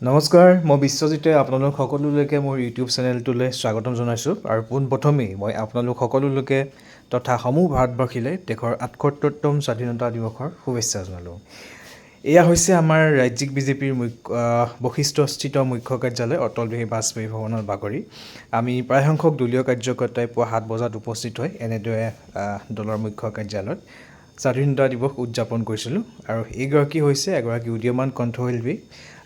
নমস্কাৰ মই বিশ্বজিতে আপোনালোক সকলোলৈকে মোৰ ইউটিউব চেনেলটোলৈ স্বাগতম জনাইছোঁ আৰু পোনপ্ৰথমেই মই আপোনালোক সকলোলৈকে তথা সমূহ ভাৰতবাসীলৈ দেশৰ ৭৮তম স্বাধীনতা দিৱসৰ শুভেচ্ছা জনালোঁ। এয়া হৈছে আমাৰ ৰাজ্যিক বিজেপিৰ বশিষ্ঠস্থিত মুখ্য কাৰ্যালয় অটল বিহাৰী বাজপেয়ী ভৱনৰ বাগৰি আমি প্ৰায়সংখ্যক দলীয় কাৰ্যকৰ্তাই পুৱা ৭ বজাত উপস্থিত হৈ এনেদৰে দলৰ মুখ্য কাৰ্যালয়ত স্বাধীনতা দিৱস উদযাপন কৰিছিলোঁ আৰু এইগৰাকী হৈছে এগৰাকী উদীয়মান কণ্ঠশিল্পী।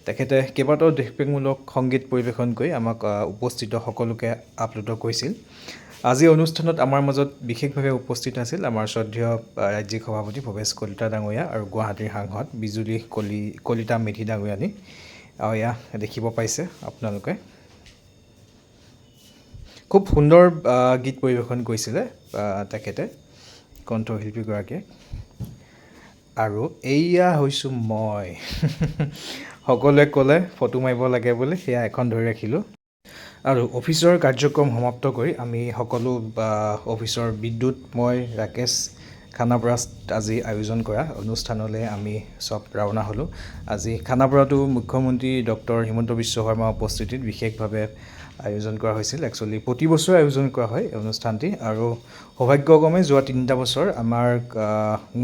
তেখেতে কেইবাটাও দেশপ্ৰেমমূলক সংগীত পৰিৱেশন কৰি আমাক উপস্থিত সকলোকে আপ্লুত কৰিছিল। আজি অনুষ্ঠানত আমাৰ মাজত বিশেষভাৱে উপস্থিত আছিল আমাৰ শ্ৰদ্ধেয় ৰাজ্যিক সভাপতি ভৱেশ কলিতা ডাঙৰীয়া আৰু গুৱাহাটীৰ সাংসদ বিজুলী কলিতা মেধি ডাঙৰীয়ানী। আৰু এয়া দেখিব পাইছে আপোনালোকে খুব সুন্দৰ গীত পৰিৱেশন কৰিছিলে তেখেতে কণ্ঠশিল্পীগৰাকীয়ে। আৰু এয়া হৈছোঁ মই সকলোৱে ক'লে ফটো মাৰিব লাগে বুলি সেয়া এখন ধৰি ৰাখিলোঁ আৰু অফিচৰ কাৰ্যক্ৰম সমাপ্ত কৰি আমি সকলো অফিচৰ বিদ্যুৎ মই ৰাকেশ খানাপাৰাত আজি আয়োজন কৰা অনুষ্ঠানলৈ আমি চব ৰাওনা হ'লোঁ। আজি খানাপাৰাতো মুখ্যমন্ত্ৰী ডক্টৰ হিমন্ত বিশ্ব শৰ্মাৰ উপস্থিতিত বিশেষভাৱে আয়োজন কৰা হৈছিল। একচুৱেলি প্ৰতি বছৰে আয়োজন কৰা হয় এই অনুষ্ঠানটি আৰু সৌভাগ্যক্ৰমে যোৱা ৩টা বছৰ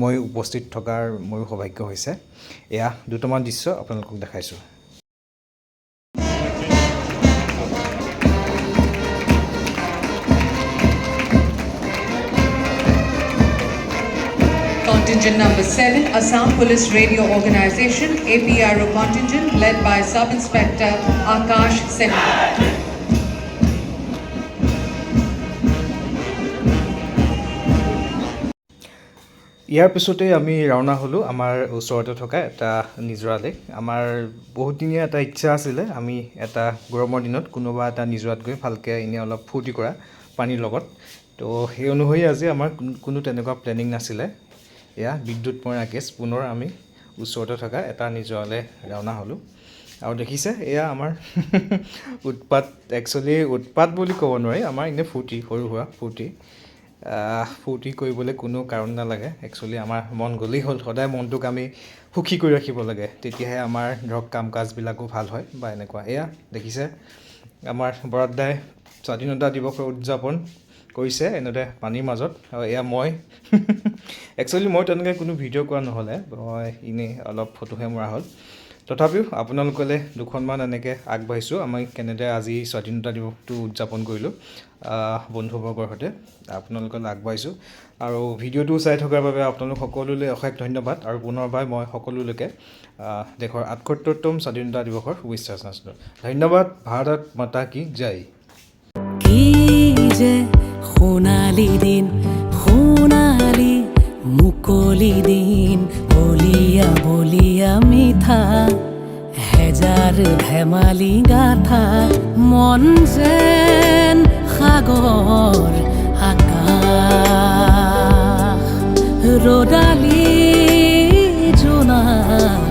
মই উপস্থিত থকাৰ মোৰো সৌভাগ্য হৈছে। এয়া দুটামান দৃশ্য আপোনালোকক দেখাইছোঁ। Contingent number 7, Assam Police Radio Organization, APRO contingent led by Sub-Inspector Akash Seni. ইয়াৰ পিছতে আমি ৰাওনা হ'লোঁ আমাৰ ওচৰতে থকা এটা নিজৰালৈ। আমাৰ বহুতদিনীয়া এটা ইচ্ছা আছিলে আমি এটা গৰমৰ দিনত কোনোবা এটা নিজৰাত গৈ ভালকৈ এনেই অলপ ফূৰ্তি কৰা পানীৰ লগত। তো সেই অনুসৰি আজি আমাৰ কোনো তেনেকুৱা প্লেনিং নাছিলে। এয়া বিদ্যুৎ মই ৰাকেশ পুনৰ আমি ওচৰতে থকা এটা নিজৰালৈ ৰাওনা হ'লোঁ আৰু দেখিছে এয়া আমাৰ উৎপাত। একচুৱেলি উৎপাত বুলি ক'ব নোৱাৰি, আমাৰ এনেই ফূৰ্তি, সৰু সুৰা ফূৰ্তি কৰিবলৈ কোনো কাৰণ নালাগে। একচুৱেলি আমাৰ মন গ'লেই হ'ল। সদায় মনটোক আমি সুখী কৰি ৰাখিব লাগে, তেতিয়াহে আমাৰ ধৰক কাম কাজবিলাকো ভাল হয় বা এনেকুৱা। এয়া দেখিছে আমাৰ বৰাদ্দাই স্বাধীনতা দিৱসৰ উদযাপন কৰিছে এনেদৰে পানীৰ মাজত। আৰু এয়া মই একচুৱেলি মই তেনেকৈ কোনো ভিডিঅ' কৰা নহ'লে, মই এনেই অলপ ফটোহে মৰা হ'ল। তথাপিও আপোনালোকলৈ দুখনমান এনেকৈ আগবাঢ়িছোঁ আমি কেনেদৰে আজি স্বাধীনতা দিৱসটো উদযাপন কৰিলোঁ বন্ধুবৰ্গৰ সৈতে আপোনালোকলৈ আগবাঢ়িছোঁ। আৰু ভিডিঅ'টো চাই থকাৰ বাবে আপোনালোক সকলোলৈ অশেষ ধন্যবাদ আৰু পুনৰবাৰ মই সকলোলৈকে দেশৰ ৭৮তম স্বাধীনতা দিৱসৰ শুভেচ্ছা জনাইছোঁ। ধন্যবাদ। ভাৰত মাতা কি জয়। কি যে সোণালী দিন, সোণালী মুকলি দিন, বলিয়া বলিয়া মিঠা হেজাৰ ধেমালি গাথা, মন যেন সাগৰ আকাশ, ৰ'দালি জোনাক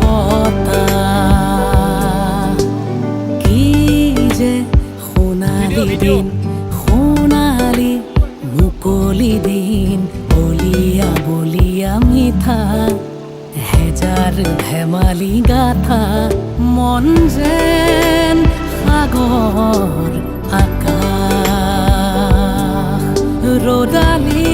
বতাহ। কি যে সোণালী দিন, সোণালী মুকলি দিন, বলিয়া বলিয়া মিঠা হেজাৰ ধেমালি গাথা, মন যেন সাগৰ আকাশ, ৰ'দালি